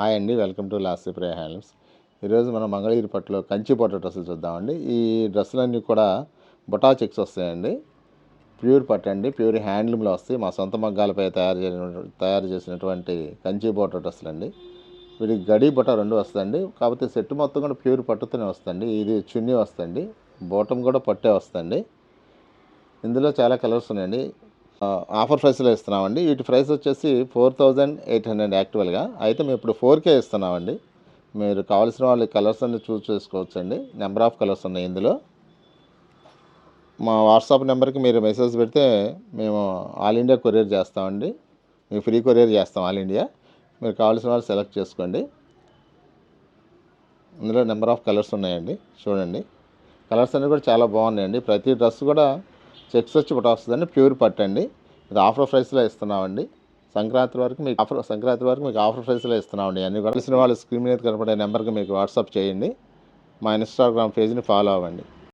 Hi అండి, welcome to Lasya Priya handlooms. ఈరోజు మనం మంగళగిరి పట్టులో కంచి పట్టు డ్రెస్సులు చూద్దామండి. ఈ డ్రెస్సులన్నీ కూడా బుటా చెక్స్ వస్తాయండి. ప్యూర్ పట్టు అండి, ప్యూర్ హ్యాండ్లూమ్లో వస్తాయి. మా సొంత మగ్గాలపై తయారు చేసినటువంటి కంచి బోట డ్రెస్సులు అండి. వీటికి గడి బుట్ట రెండు వస్తుంది. కాకపోతే సెట్ మొత్తం కూడా ప్యూర్ పట్టుతోనే వస్తుంది. ఇది చున్నీ వస్తుంది, బోటం కూడా పట్టే వస్తుంది. ఇందులో చాలా కలర్స్ ఉన్నాయండి. ఆఫర్ ప్రైస్లో ఇస్తున్నామండి. వీటి ప్రైస్ వచ్చేసి 4800 యాక్చువల్గా. అయితే మేము ఇప్పుడు 4K ఇస్తున్నామండి. మీరు కావాల్సిన వాళ్ళు కలర్స్ అన్ని చూస్ చేసుకోవచ్చండి. నెంబర్ ఆఫ్ కలర్స్ ఉన్నాయి ఇందులో. మా వాట్సాప్ నెంబర్కి మీరు మెసేజ్ పెడితే మేము ఆల్ ఇండియా కొరియర్ చేస్తామండి. మేము ఫ్రీ కొరియర్ చేస్తాం ఆల్ ఇండియా. మీరు కావాల్సిన వాళ్ళు సెలెక్ట్ చేసుకోండి. ఇందులో నెంబర్ ఆఫ్ కలర్స్ ఉన్నాయండి, చూడండి. కలర్స్ అన్నీ కూడా చాలా బాగున్నాయండి. ప్రతి డ్రెస్ కూడా చెక్స్ వచ్చి ఒకటి వస్తుందండి, ప్యూర్ పట్టు అండి. ఇది ఆఫర్ ప్రైస్లో ఇస్తున్నామండి. సంక్రాంతి వరకు మీకు ఆఫర్ ప్రైస్లో ఇస్తున్నామండి. అన్ని కూడా తెలిసిన వాళ్ళు స్క్రీన్ మీద కనపడే నెంబర్కి మీకు వాట్సాప్ చేయండి. మా ఇన్స్టాగ్రామ్ పేజ్ని ఫాలో అవ్వండి.